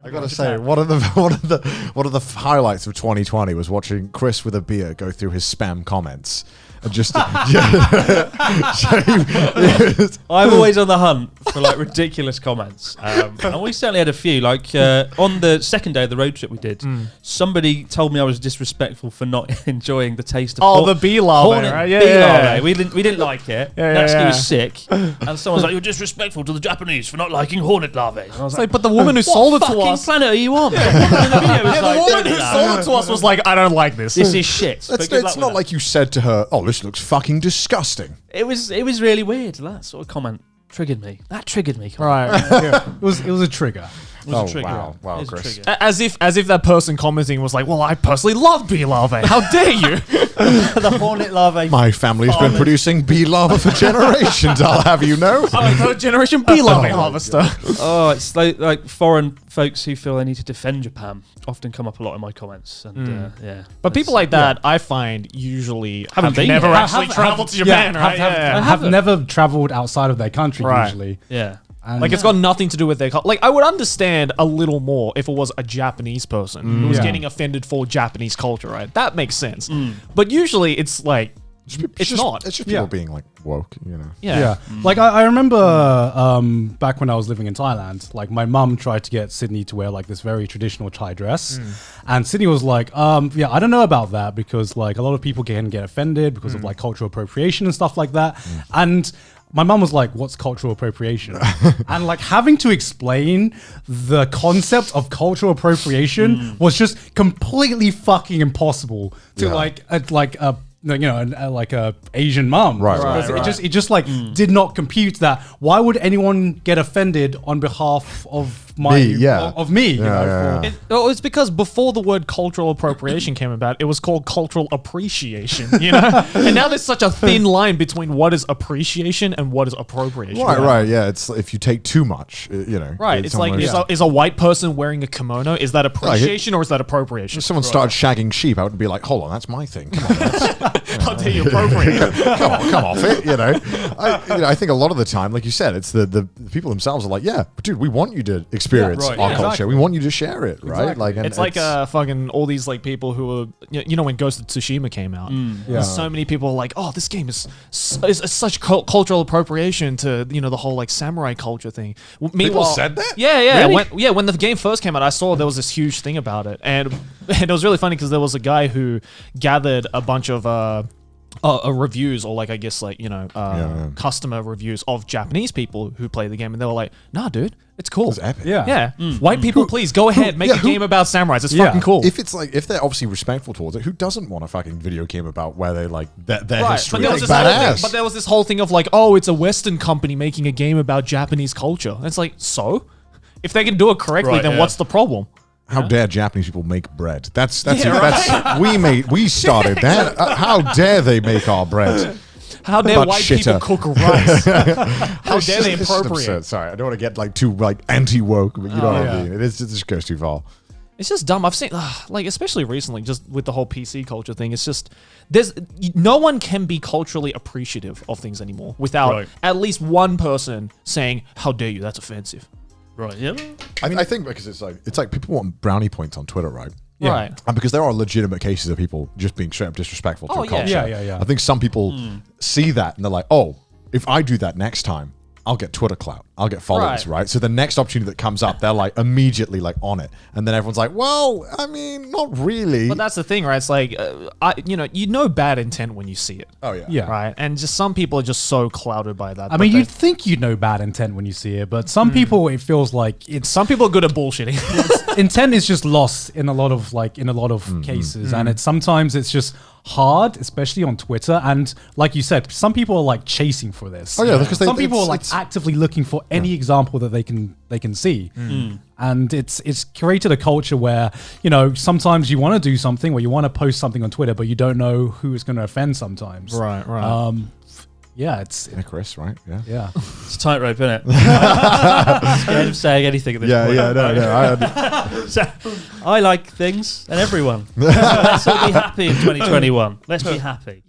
I gotta say, one of the highlights of 2020 was watching Chris with a beer go through his spam comments. And just I'm always on the hunt for like ridiculous comments, and we certainly had a few. Like on the second day of the road trip we did, somebody told me I was disrespectful for not enjoying the taste of the bee larvae, right? Yeah. We didn't like it. Natsuki was sick, and someone's like, "You're disrespectful to the Japanese for not liking hornet larvae." And I was like, but the woman who sold it to fucking us. planet are you on? The woman in the video was The woman who sold it to us was like, I don't like this. This is shit. It's not like you said to her, "Oh, this looks fucking disgusting." It was really weird. That sort of comment triggered me. That triggered me. Right. It was a trigger. It was a trigger. Wow, It was a Chris. trigger. As if that person commenting was like, well, I personally love bee larvae. How dare you? The hornet larvae. My family's been producing bee larvae for generations, I'll have you know. I'm a third generation bee larvae harvester. Oh, it's like foreign folks who feel they need to defend Japan often come up a lot in my comments. And yeah. But people like that, I find, usually have been never there. actually traveled to Japan, right? Have never traveled outside of their country usually. Yeah. And Like, it's got nothing to do with their culture. Like, I would understand a little more if it was a Japanese person who was getting offended for Japanese culture, right? That makes sense. But usually it's like, it's not. It's just people being like woke, you know. Yeah. Like I remember back when I was living in Thailand, like my mum tried to get Sydney to wear like this very traditional Thai dress. And Sydney was like, yeah, I don't know about that because like a lot of people can get offended because of like cultural appropriation and stuff like that. And my mum was like, what's cultural appropriation? And like having to explain the concept of cultural appropriation was just completely fucking impossible to like a Asian mum. Because it just like did not compute that. Why would anyone get offended on behalf of me? It's because before the word cultural appropriation came about, it was called cultural appreciation, you know? And now there's such a thin line between what is appreciation and what is appropriation. Right, yeah. It's if you take too much, you know. Right, it's like, is a white person wearing a kimono, is that appreciation or is that appropriation? If someone started shagging sheep, I would be like, hold on, that's my thing. Come on. How dare you appropriate? come off it, you know. I think a lot of the time, like you said, it's the people themselves are like, yeah, but dude, we want you to experience our culture. Exactly. We want you to share it, right? Exactly. Like, it's like fucking all these like people who are, you know, when Ghost of Tsushima came out, so many people are like, oh, this game is such cultural appropriation to, you know, the whole like samurai culture thing. People said that? Yeah. Really? When the game first came out, I saw there was this huge thing about it, and it was really funny because there was a guy who gathered a bunch of reviews, or like I guess like, you know, customer reviews of Japanese people who play the game, and they were like, nah, dude, it's cool. It's epic. Yeah. White people, please go ahead, make a game about samurais. It's fucking cool. If it's like, if they're obviously respectful towards it, who doesn't want a fucking video game about where they like their history? But there was this whole thing of like, oh, it's a Western company making a game about Japanese culture. And it's like, so if they can do it correctly, then what's the problem? How dare Japanese people make bread? We started that. How dare they make our bread? How dare white people cook rice? How dare they appropriate? Sorry, I don't want to get like too like anti-woke, but you know what I mean. It just goes too far. It's just dumb. I've seen, like, especially recently, just with the whole PC culture thing, it's just, no one can be culturally appreciative of things anymore without at least one person saying, how dare you, that's offensive. Right, yeah. I think because it's like people want brownie points on Twitter, right? Yeah. Right. And because there are legitimate cases of people just being straight up disrespectful to a culture. Yeah. I think some people see that and they're like, oh, if I do that next time, I'll get Twitter clout. I'll get followers, right? So the next opportunity that comes up, they're like immediately like on it. And then everyone's like, well, I mean, not really. But that's the thing, right? It's like, you know bad intent when you see it. Oh, yeah. Right? And just some people are just so clouded by that. I mean, you'd think you know bad intent when you see it, but some people, it feels like some people are good at bullshitting. Intent is just lost in a lot of cases. And sometimes it's just hard, especially on Twitter. And like you said, some people are like chasing for this. Oh yeah, because some people are like actively looking for any example that they can see. And it's created a culture where, you know, sometimes you want to do something, or you want to post something on Twitter, but you don't know who it's going to offend sometimes. Right. Yeah, it's Chris, right? Yeah. It's a tightrope, isn't it? Scared of saying anything at this point. No. I like things, and everyone. Let's all be happy in 2021. Let's be happy.